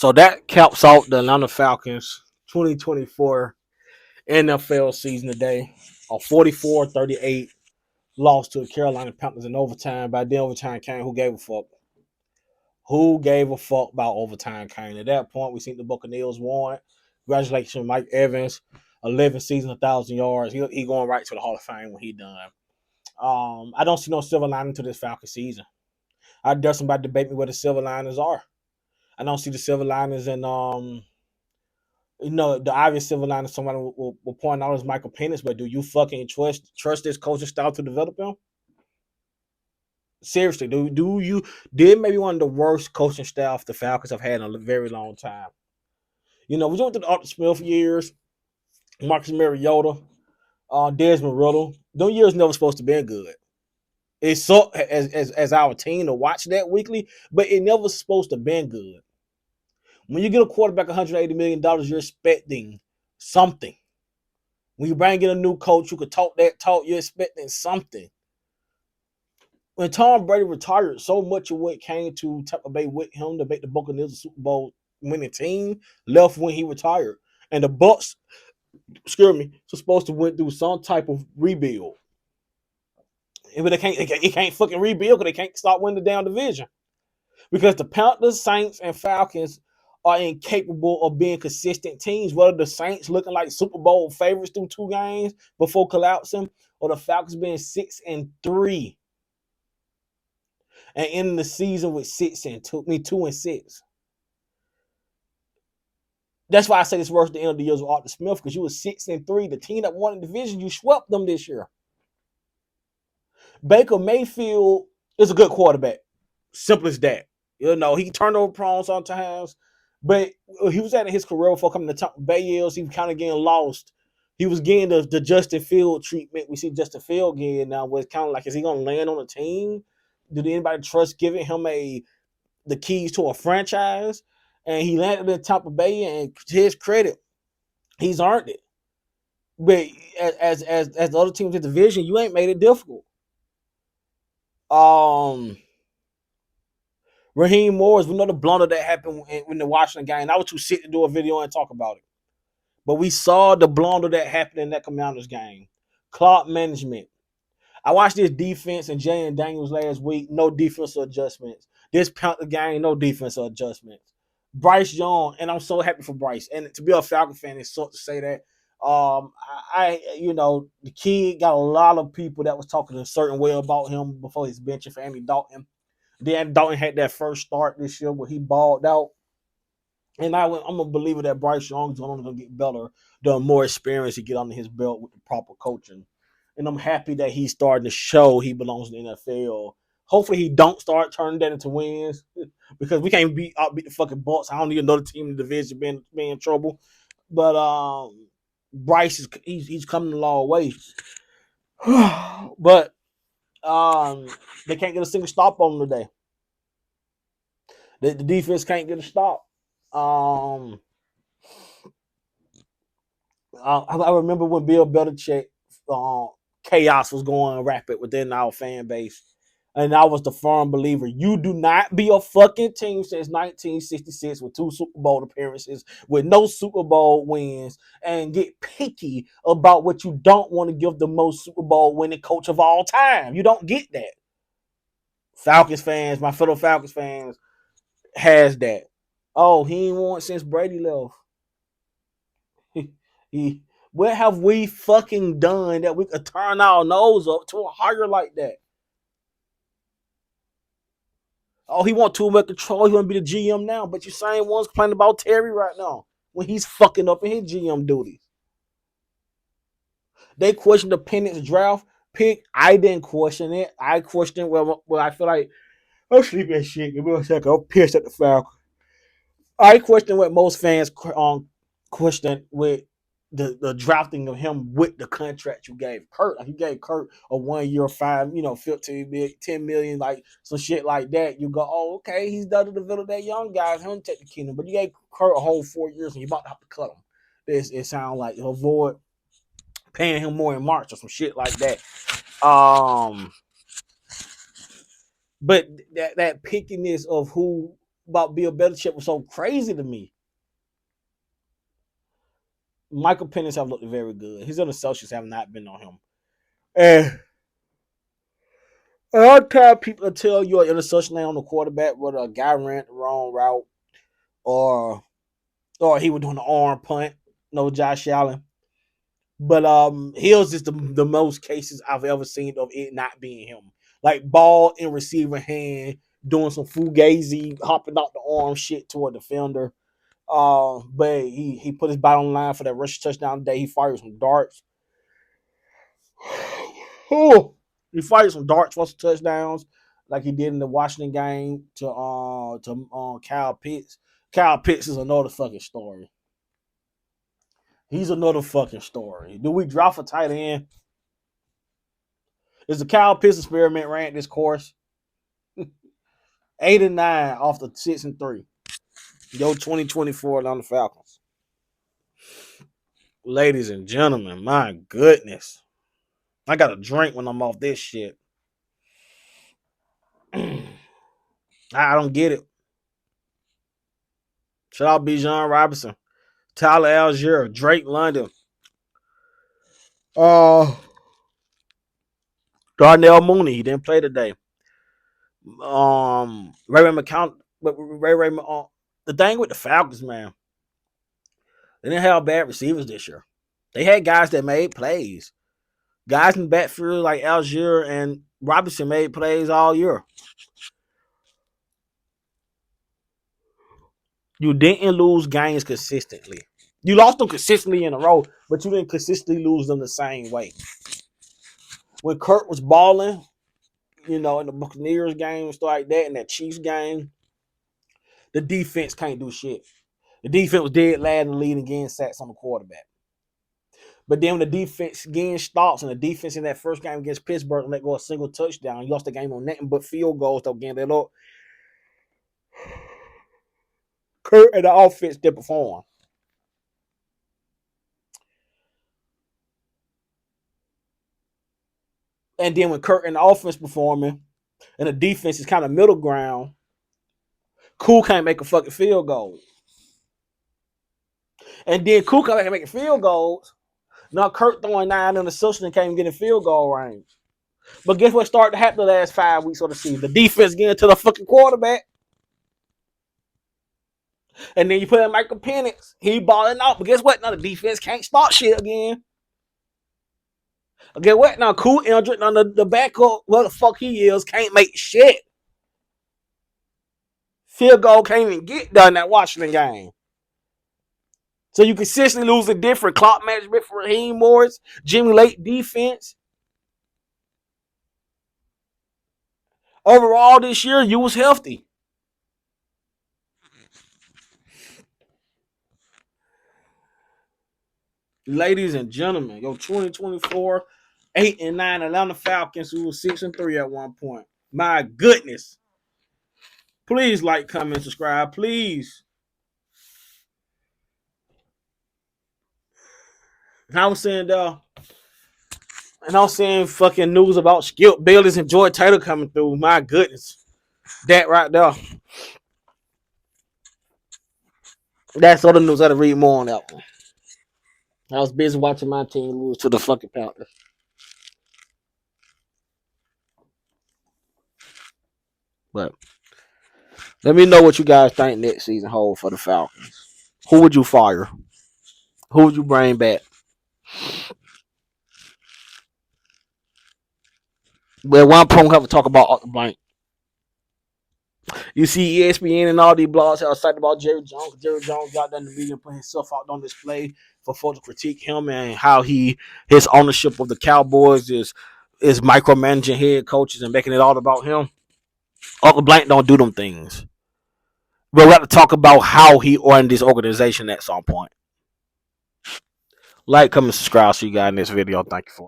So that caps off the Atlanta Falcons 2024 NFL season today. A 44-38 loss to the Carolina Panthers in overtime. By then, overtime came. Who gave a fuck? Who gave a fuck about overtime came? At that point, we seen the Buccaneers won. Congratulations, Mike Evans. 11 seasons, 1,000 yards. He going right to the Hall of Fame when he done. I don't see no silver lining to this Falcon season. I dare somebody debate me where the silver linings are. I don't see the silver linings in the obvious silver lining somebody will point out is Michael Penix, but do you fucking trust this coaching style to develop him? Seriously, do you did maybe one of the worst coaching staff the Falcons have had in a very long time. We went through the Arthur Smith years, Marcus Mariota, Desmond Riddle. Those years never supposed to be good. It sucked as our team to watch that weekly, but it never supposed to be good. When you get a quarterback $180 million, you're expecting something. When you bring in a new coach, you could talk that talk, you're expecting something. When Tom Brady retired, so much of what came to Tampa Bay with him to make the Buccaneers a Super Bowl winning team left when he retired. And the Bucs, supposed to went through some type of rebuild. But it can't fucking rebuild because they can't start winning the damn division. Because the Panthers, Saints, and Falcons are incapable of being consistent teams. Whether the Saints looking like Super Bowl favorites through 2 games before collapsing, or the Falcons being 6-3 and ending the season with 2-6. That's why I say it's worse than the end of the year with Arthur Smith, because you were 6-3. The team that won the division, you swept them this year. Baker Mayfield is a good quarterback. Simple as that. He turnover prone sometimes, but he was at his career before coming to Tampa Bay years. He was kind of getting lost. He was getting the Justin Field treatment we see Justin Field getting now, where it's kind of like, is he going to land on a team? Did anybody trust giving him the keys to a franchise? And he landed in Tampa Bay, and to his credit, he's earned it. But as the other teams in the division, you ain't made it difficult. Raheem Morris, we know the blunder that happened in the Washington game. I was too sick to do a video and talk about it. But we saw the blunder that happened in that Commanders game. Clock management. I watched this defense and Jay Daniels last week. No defensive adjustments. This Panther game, no defensive adjustments. Bryce Young, and I'm so happy for Bryce. And to be a Falcon fan, it's sort to say that. The kid got a lot of people that was talking a certain way about him before his benching for Andy Dalton. Then Dalton had that first start this year where he balled out. And I'm a believer that Bryce Young is only going to get better the more experience he get under his belt with the proper coaching. And I'm happy that he's starting to show he belongs in the NFL. Hopefully he don't start turning that into wins, because we can't beat the fucking Bucks. I don't need another team in the division being in trouble. But Bryce he's coming a long way. But they can't get a single stop on him today. The defense can't get a stop. I remember when Bill Belichick chaos was going rapid within our fan base. And I was the firm believer, you do not be a fucking team since 1966 with 2 Super Bowl appearances, with no Super Bowl wins, and get picky about what you don't want to give the most Super Bowl winning coach of all time. You don't get that. Falcons fans, my fellow Falcons fans, has that. Oh, he ain't won since Brady left. What have we fucking done that we could turn our nose up to a hire like that? Oh, he want too much control. He want to be the GM now. But you same ones complaining about Terry right now when he's fucking up in his GM duties. They questioned the Penix draft pick. I didn't question it. I questioned well I feel like I'm sleeping and shit. Give me a second. I'm pissed at the Falcons. I question what most fans question with the drafting of him with the contract you gave Kurt. Like you gave Kurt a 1 year, 15 million, 10 million, like some shit like that. You go, oh, okay, he's done to develop that young guy. He'll take the kingdom. But you gave Kurt a whole 4 years and you about to have to cut him. It sounds like to avoid paying him more in March or some shit like that. But that pickiness of who about Bill Belichick was so crazy to me. Michael Penix have looked very good. His other associates have not been on him. And a lot of times people tell you an interception on the quarterback, whether a guy ran the wrong route or he was doing the arm punt. No Josh Allen. But Hill's just the most cases I've ever seen of it not being him. Like ball in receiver hand, doing some fugazi, hopping out the arm shit toward the defender. But he put his body on the line for that rush touchdown today. He fired some darts. Oh, he fired some darts for some touchdowns, like he did in the Washington game to Kyle Pitts. Kyle Pitts is another fucking story. He's another fucking story. Do we drop a tight end? Is the Kyle Pitts experiment ran this course? 8-9 off the 6-3. Yo, 2024 on the Falcons. Ladies and gentlemen, my goodness. I got a drink when I'm off this shit. I don't get it. Shout out Bijan Robinson, Tyler Algier, Drake London, Darnell Mooney. He didn't play today. Ray McCount, but Ray. The thing with the Falcons, man, they didn't have bad receivers this year. They had guys that made plays. Guys in the backfield like Algier and Robinson made plays all year. You didn't lose games consistently. You lost them consistently in a row, but you didn't consistently lose them the same way. When Kurt was balling, in the Buccaneers game and stuff like that, and that Chiefs game, the defense can't do shit. The defense was dead last in the lead and getting sacks on the quarterback. But then when the defense again stops, and the defense in that first game against Pittsburgh let go a single touchdown, you lost the game on nothing but field goals. Though again, that up. Kurt and the offense did perform. And then when Kurt and the offense performing, and the defense is kind of middle ground, Cool can't make a fucking field goal. And then Cool can't make field goals. Now Kurt throwing 9 interceptions and can't even get in field goal range. But guess what started to happen the last 5 weeks of the season? The defense getting to the fucking quarterback. And then you put in Michael Penix. He balling out. But guess what? Now the defense can't start shit again. Guess what? Now Cool injured. Now the backup, what the fuck he is, can't make shit. Field goal can't even get done that Washington game. So you consistently lose a different clock management for Raheem Morris, Jimmy Lake defense. Overall this year, you was healthy. Ladies and gentlemen, yo, 2024, 8-9 Atlanta Falcons, who was 6-3 at one point. My goodness. Please like, comment, subscribe, please. And I was saying fucking news about Skip Bayless and Joy Taylor coming through. My goodness. That right there. That's other news. I had to read more on that one. I was busy watching my team lose to the fucking Panthers. But let me know what you guys think next season hold for the Falcons. Who would you fire? Who would you bring back? Well, one point we have to talk about Arthur Blank. You see ESPN and all these blogs are excited about Jerry Jones. Jerry Jones got done the media and put himself out on display for folks to critique him and how his ownership of the Cowboys is micromanaging head coaches and making it all about him. Arthur Blank don't do them things. But we have to talk about how he earned this organization at some point. Like, comment, subscribe. See you guys in this video. Thank you for